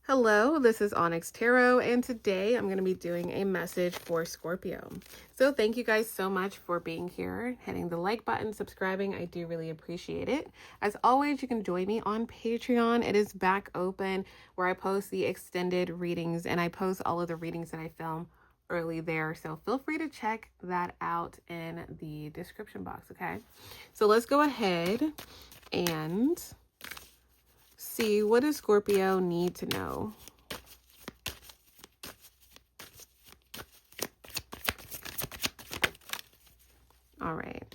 Hello, this is Onyx Tarot, and today I'm going to be doing a message for Scorpio. So thank you guys so much for being here, hitting the like button, subscribing. I do really appreciate it. As always, you can join me on Patreon. It is back open where I post the extended readings, and I post all of the readings that I film early there. So feel free to check that out in the description box, okay? So let's go ahead and see, what does Scorpio need to know? All right.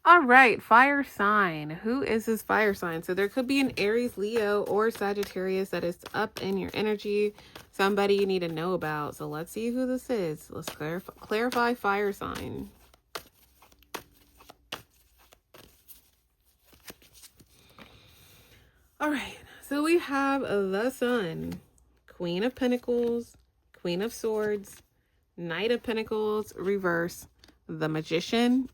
All right, fire sign. Who is this fire sign? So there could be an Aries, Leo, or Sagittarius that is up in your energy. Somebody you need to know about. So let's see who this is. Let's clarify fire sign. All right, so we have the Sun, Queen of Pentacles, Queen of Swords, Knight of Pentacles, reverse, the Magician,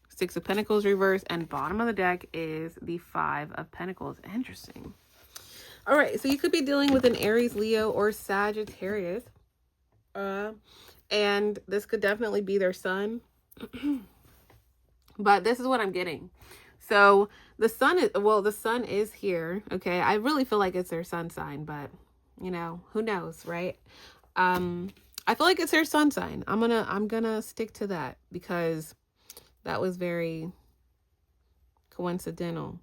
Six of Pentacles, reverse, and bottom of the deck is the Five of Pentacles. Interesting. All right, so you could be dealing with an Aries, Leo, or Sagittarius. And this could definitely be their sun. But this is what I'm getting. So the sun is, well, the sun is here. Okay. I really feel like it's their sun sign, but you know, who knows, right? I feel like it's their sun sign. I'm gonna stick to that because that was very coincidental.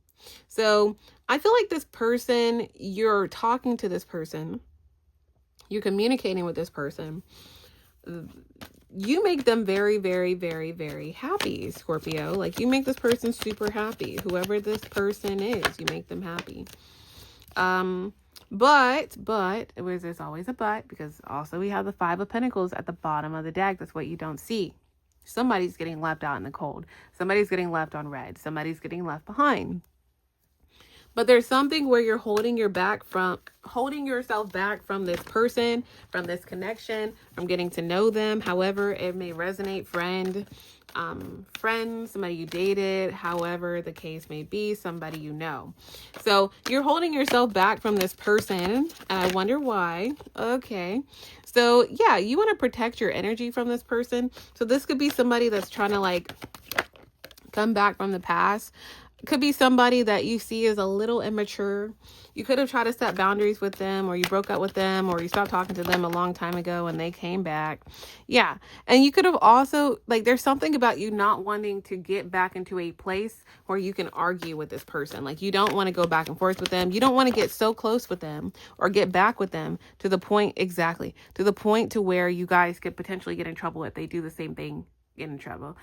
So I feel like this person, you're talking to this person, you're communicating with this person. You make them very, very, very, very happy, Scorpio. Like, you make this person super happy. Whoever this person is, you make them happy. But there's always a but, because also we have the Five of Pentacles at the bottom of the deck. That's what you don't see. Somebody's getting left out in the cold. Somebody's getting left on red. Somebody's getting left behind. But there's something where you're holding yourself back from this person, from this connection, from getting to know them. However it may resonate, friend, somebody you dated, however the case may be, somebody you know. So you're holding yourself back from this person, and I wonder why. Okay. So yeah, you want to protect your energy from this person. So this could be somebody that's trying to like come back from the past. Could be somebody that you see as a little immature. You could have tried to set boundaries with them, or you broke up with them, or you stopped talking to them a long time ago and they came back. Yeah. And you could have also, like, there's something about you not wanting to get back into a place where you can argue with this person. Like, you don't want to go back and forth with them. You don't want to get so close with them or get back with them to the point, exactly, to the point to where you guys could potentially get in trouble if they do the same thing, get in trouble.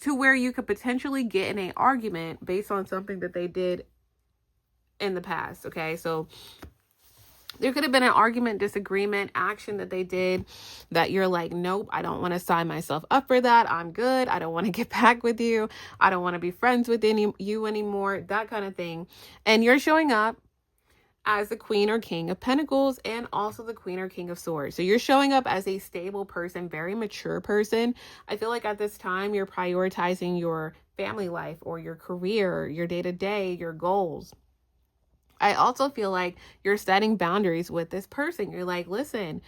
To where you could potentially get in an argument based on something that they did in the past. Okay, so there could have been an argument, disagreement, action that they did that you're like, nope, I don't want to sign myself up for that. I'm good. I don't want to get back with you. I don't want to be friends with you anymore, that kind of thing. And you're showing up as the Queen or King of Pentacles and also the Queen or King of Swords. So you're showing up as a stable person, very mature person. I feel like at this time you're prioritizing your family life or your career, your day-to-day, your goals. I also feel like you're setting boundaries with this person. You're like, listen,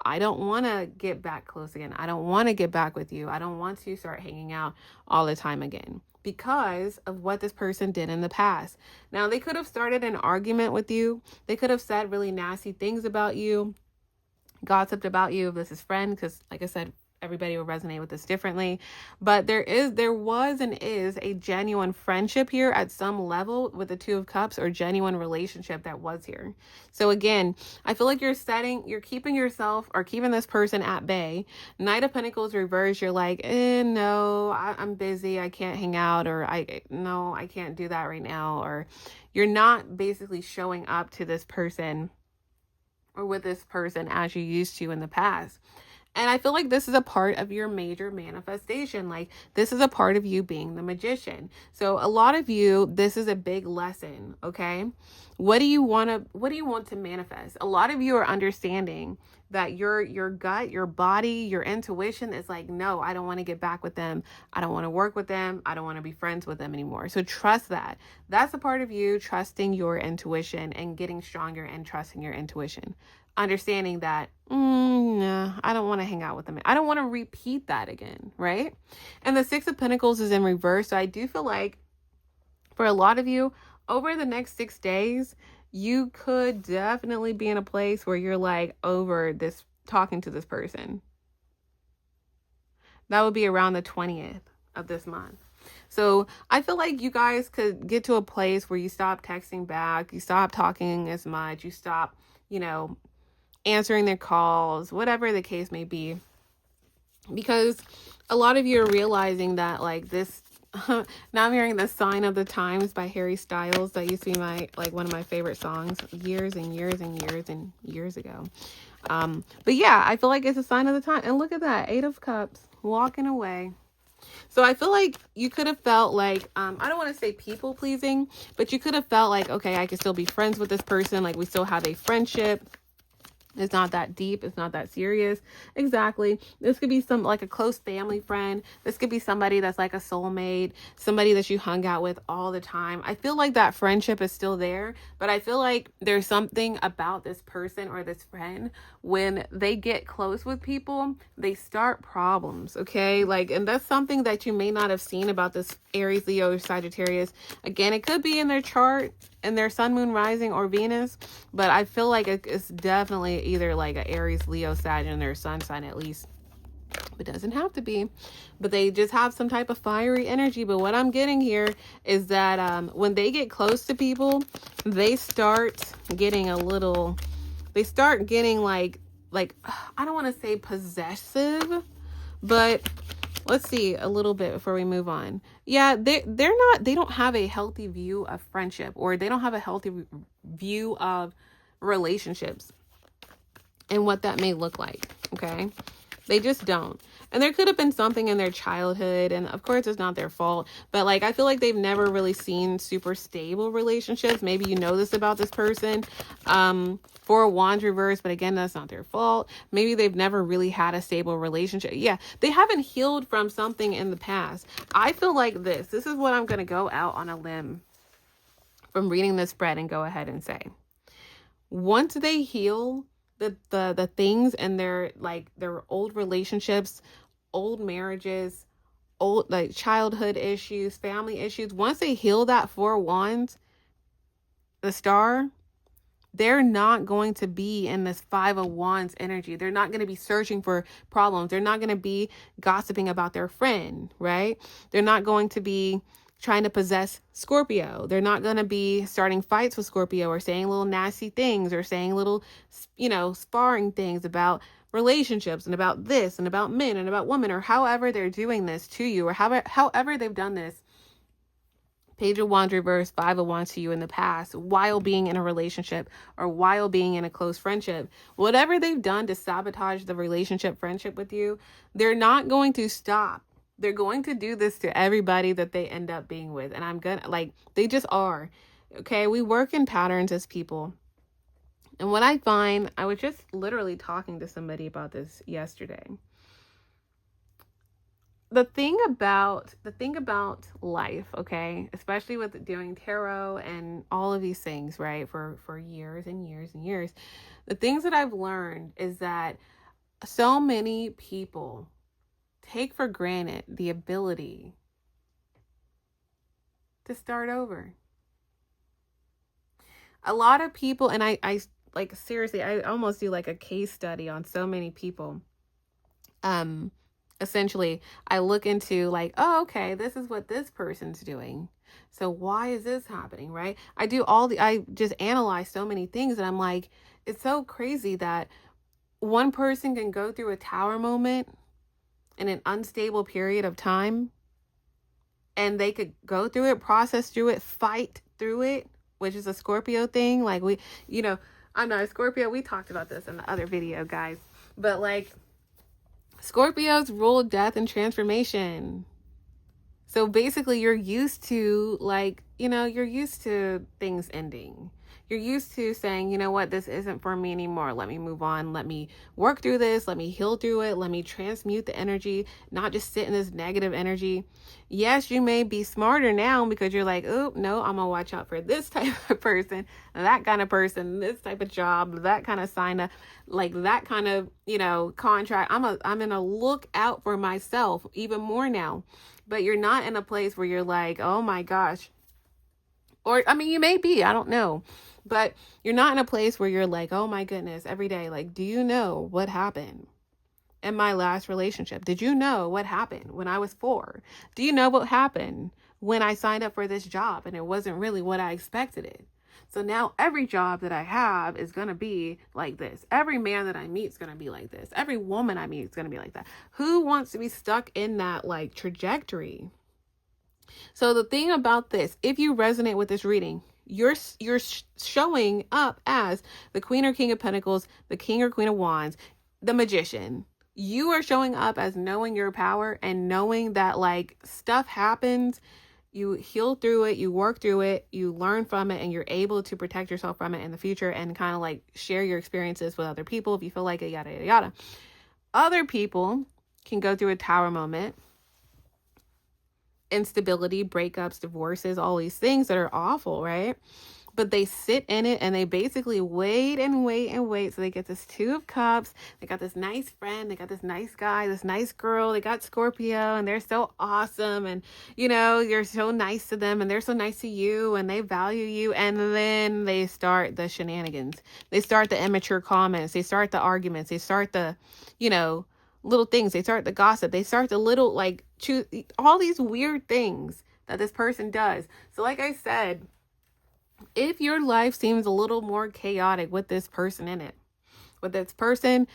I don't want to get back close again. I don't want to get back with you. I don't want to start hanging out all the time again, because of what this person did in the past. Now, they could have started an argument with you. They could have said really nasty things about you, gossiped about you if this is friend, because like I said, everybody will resonate with this differently. But there was and is a genuine friendship here at some level with the Two of Cups, or genuine relationship that was here. So again, I feel like you're keeping yourself or keeping this person at bay. Knight of Pentacles reverse, you're like, no, I'm busy. I can't hang out, or I can't do that right now. Or you're not basically showing up to this person or with this person as you used to in the past. And I feel like this is a part of your major manifestation. Like, this is a part of you being the magician. So a lot of you, this is a big lesson, okay? What do you want to manifest? A lot of you are understanding that your gut, your body, your intuition is like, no, I don't want to get back with them. I don't want to work with them. I don't want to be friends with them anymore. So trust that. That's a part of you trusting your intuition and getting stronger and trusting your intuition. Understanding that, no, I don't want to hang out with them. I don't want to repeat that again, right? And the Six of Pentacles is in reverse. So I do feel like for a lot of you, over the next 6 days, you could definitely be in a place where you're like over this, talking to this person. That would be around the 20th of this month. So I feel like you guys could get to a place where you stop texting back, you stop talking as much, you stop, answering their calls, whatever the case may be. Because a lot of you are realizing that like this, now I'm hearing The Sign of the Times by Harry Styles. That used to be one of my favorite songs years and years and years and years ago. But yeah, I feel like it's a sign of the time. And look at that, 8 of Cups, walking away. So I feel like you could have felt like, I don't want to say people pleasing, but you could have felt like, okay, I can still be friends with this person. Like we still have a friendship. It's not that deep. It's not that serious. Exactly. This could be like a close family friend. This could be somebody that's like a soulmate, somebody that you hung out with all the time. I feel like that friendship is still there, but I feel like there's something about this person or this friend when they get close with people, they start problems. Okay. And that's something that you may not have seen about this Aries, Leo, or Sagittarius. Again, it could be in their chart, in their sun, moon, rising, or Venus, but I feel like it's definitely either like a Aries, Leo, Sag in their sun sign at least. It doesn't have to be, but they just have some type of fiery energy. But what I'm getting here is that when they get close to people, they start getting like I don't want to say possessive, but let's see a little bit before we move on. Yeah, they don't have a healthy view of friendship, or they don't have a healthy view of relationships and what that may look like. Okay. They just don't. And there could have been something in their childhood, and of course it's not their fault, but like I feel like they've never really seen super stable relationships. Maybe you know this about this person. 4 of Wands reverse, but again, that's not their fault. Maybe they've never really had a stable relationship. Yeah, they haven't healed from something in the past. I feel like this is what I'm going to go out on a limb from reading this spread and go ahead and say. Once they heal the things in their old relationships, old marriages, old like childhood issues, family issues, once they heal that 4 of Wands, the Star, they're not going to be in this 5 of Wands energy. They're not going to be searching for problems. They're not going to be gossiping about their friend, right? They're not going to be trying to possess Scorpio. They're not going to be starting fights with Scorpio or saying little nasty things or saying little, sparring things about relationships and about this and about men and about women, or however they're doing this to you, or however they've done this. Page of Wands reverse, 5 of Wands to you in the past, while being in a relationship or while being in a close friendship. Whatever they've done to sabotage the relationship, friendship with you, they're not going to stop. They're going to do this to everybody that they end up being with. And they just are. Okay, we work in patterns as people. And what I find, I was just literally talking to somebody about this yesterday. The thing about life, okay, especially with doing tarot and all of these things, right, for years and years and years, the things that I've learned is that so many people take for granted the ability to start over. A lot of people, and I like, seriously, I almost do like a case study on so many people. Essentially, I look into like, oh, okay, this is what this person's doing. So why is this happening, right? I just analyze so many things, and I'm like, it's so crazy that one person can go through a tower moment in an unstable period of time, and they could go through it, process through it, fight through it, which is a Scorpio thing. Like I'm not a Scorpio. We talked about this in the other video, guys. But like, Scorpios rule death and transformation. So basically, you're used to, like, you're used to things ending. You're used to saying, you know what, this isn't for me anymore. Let me move on. Let me work through this. Let me heal through it. Let me transmute the energy, not just sit in this negative energy. Yes, you may be smarter now because you're like, oh, no, I'm going to watch out for this type of person, that kind of person, this type of job, that kind of sign up, like that kind of, contract. I'm going to look out for myself even more now. But you're not in a place where you're like, oh my gosh. Or, I mean, you may be, I don't know. But you're not in a place where you're like, oh my goodness, every day, like, do you know what happened in my last relationship? Did you know what happened when I was 4? Do you know what happened when I signed up for this job and it wasn't really what I expected it? So now every job that I have is going to be like this. Every man that I meet is going to be like this. Every woman I meet is going to be like that. Who wants to be stuck in that like trajectory? So the thing about this, if you resonate with this reading, you're showing up as the Queen or King of Pentacles, the King or Queen of Wands, the Magician. You are showing up as knowing your power and knowing that like stuff happens, you heal through it, you work through it, you learn from it, and you're able to protect yourself from it in the future and kind of like share your experiences with other people if you feel like it, yada, yada, yada. Other people can go through a tower moment, instability, breakups, divorces, all these things that are awful, right? But they sit in it and they basically wait and wait and wait. So they get this 2 of Cups. They got this nice friend. They got this nice guy, this nice girl. They got Scorpio and they're so awesome. And, you're so nice to them and they're so nice to you and they value you. And then they start the shenanigans. They start the immature comments. They start the arguments. They start the, little things. They start the gossip. They start the little, like, all these weird things that this person does. So like I said, if your life seems a little more chaotic with this person in it, with this person,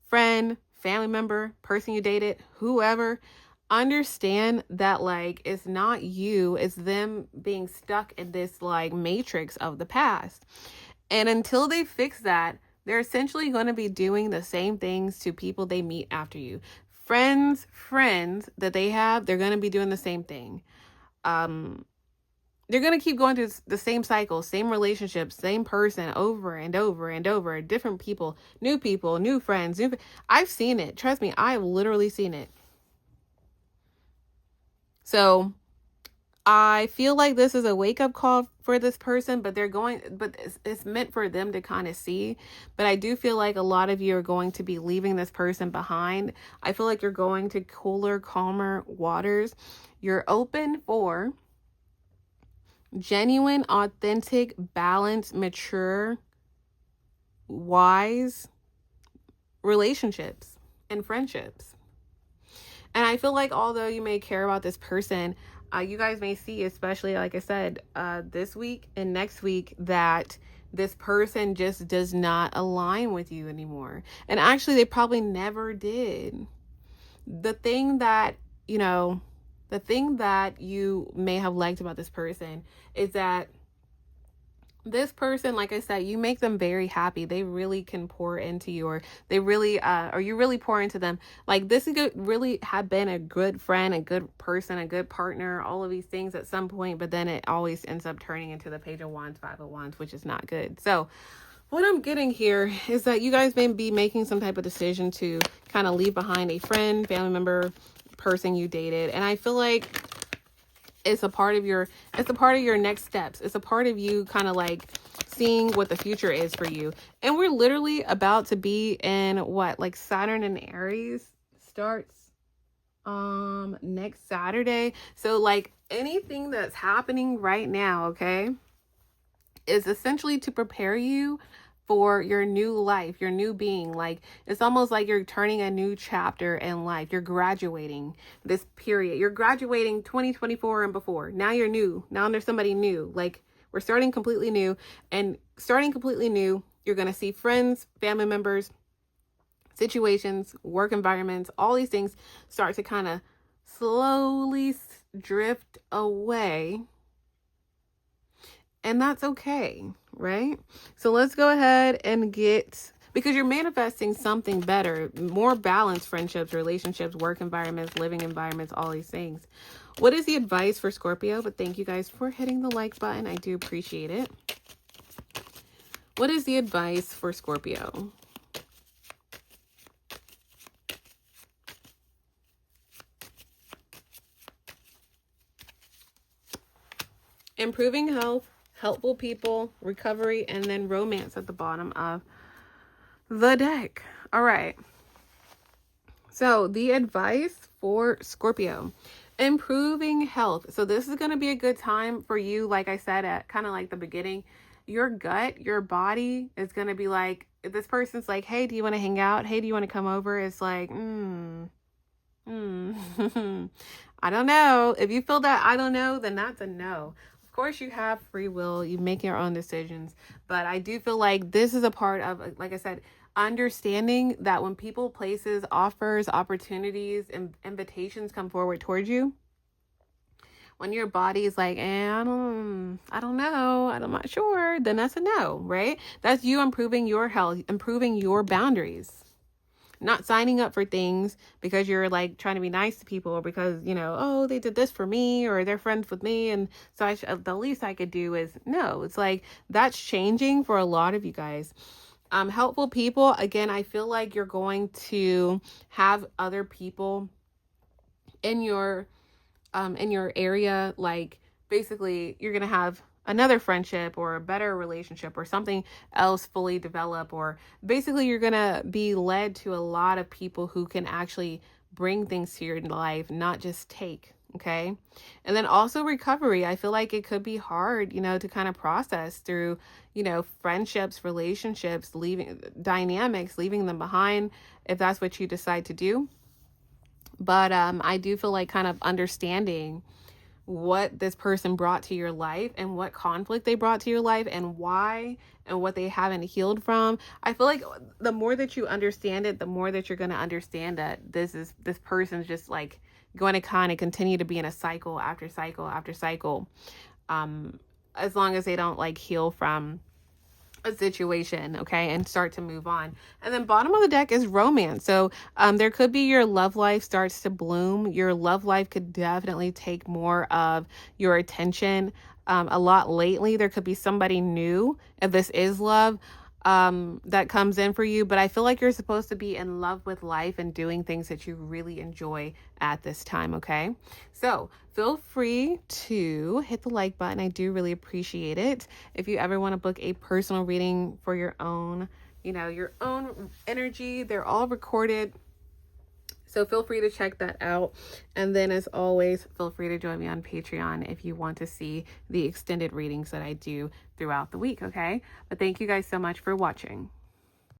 friend, family member, person you dated, whoever, understand that like it's not you, it's them being stuck in this like matrix of the past. And until they fix that, they're essentially going to be doing the same things to people they meet after you. Friends that they have, they're going to be doing the same thing. They're going to keep going through the same cycle, same relationships, same person over and over and over, different people, new friends. I've seen it. Trust me, I've literally seen it. So I feel like this is a wake-up call for this person, but it's meant for them to kind of see. But I do feel like a lot of you are going to be leaving this person behind. I feel like you're going to cooler, calmer waters. You're open for genuine, authentic, balanced, mature, wise relationships and friendships. And I feel like although you may care about this person, you guys may see, especially like I said, this week and next week, that this person just does not align with you anymore. And actually, they probably never did. The thing that you may have liked about this person is that this person, like I said, you make them very happy. They really can pour into you, or they really, or you really pour into them. Like this could really have been a good friend, a good person, a good partner, all of these things at some point, but then it always ends up turning into the Page of Wands, 5 of Wands, which is not good. So what I'm getting here is that you guys may be making some type of decision to kind of leave behind a friend, family member, person you dated. And I feel like it's a part of your next steps. It's a part of you kind of like seeing what the future is for you. And we're literally about to be in what, like Saturn and Aries starts next Saturday. So like anything that's happening right now, okay, is essentially to prepare you for your new life, your new being. Like it's almost like you're turning a new chapter in life. You're graduating this period. You're graduating 2024 and before. Now you're new. Now there's somebody new. Like we're starting completely new, and starting completely new, you're going to see friends, family members, situations, work environments, all these things start to kind of slowly drift away. And that's okay, right? So let's go ahead and get because you're manifesting something better, more balanced friendships, relationships, work environments, living environments, all these things. What is the advice for Scorpio? But thank you guys for hitting the like button. I do appreciate it. What is the advice for Scorpio? Improving health, helpful people, recovery, and then romance at the bottom of the deck. All right. So the advice for Scorpio, improving health. So this is going to be a good time for you. Like I said, at kind of like the beginning, your gut, your body is going to be like, if this person's like, hey, do you want to hang out? Hey, do you want to come over? It's like, I don't know. If you feel that I don't know, then that's a no. Of course, you have free will. You make your own decisions. But I do feel like this is a part of, like I said, understanding that when people, places, offers, opportunities, and invitations come forward towards you, when your body is like, I don't know, I'm not sure, then that's a no, right? That's you improving your health, improving your boundaries. Not signing up for things because you're like trying to be nice to people, or because, you know, oh, they did this for me, or they're friends with me, and so the least I could do is no. It's like that's changing for a lot of you guys. Helpful people, again, I feel like you're going to have other people in your area, like basically you're gonna have another friendship or a better relationship or something else fully develop, or basically you're gonna be led to a lot of people who can actually bring things to your life, not just take. Okay. And then also recovery. I feel like it could be hard, you know, to kind of process through, you know, friendships, relationships, leaving dynamics, leaving them behind, if that's what you decide to do. But I do feel like kind of understanding what this person brought to your life and what conflict they brought to your life and why, and what they haven't healed from. I feel like the more that you understand it, the more that you're going to understand that this person's just like going to kind of continue to be in a cycle after cycle after cycle, as long as they don't like heal from a situation, okay, and start to move on. And then bottom of the deck is romance. So there could be your love life starts to bloom. Your love life could definitely take more of your attention a lot lately. There could be somebody new, if this is love, that comes in for you. But I feel like you're supposed to be in love with life and doing things that you really enjoy at this time, okay? So feel free to hit the like button. I do really appreciate it. If you ever want to book a personal reading for your own, you know, your own energy, they're all recorded. So feel free to check that out. And then as always, feel free to join me on Patreon if you want to see the extended readings that I do throughout the week, okay? But thank you guys so much for watching.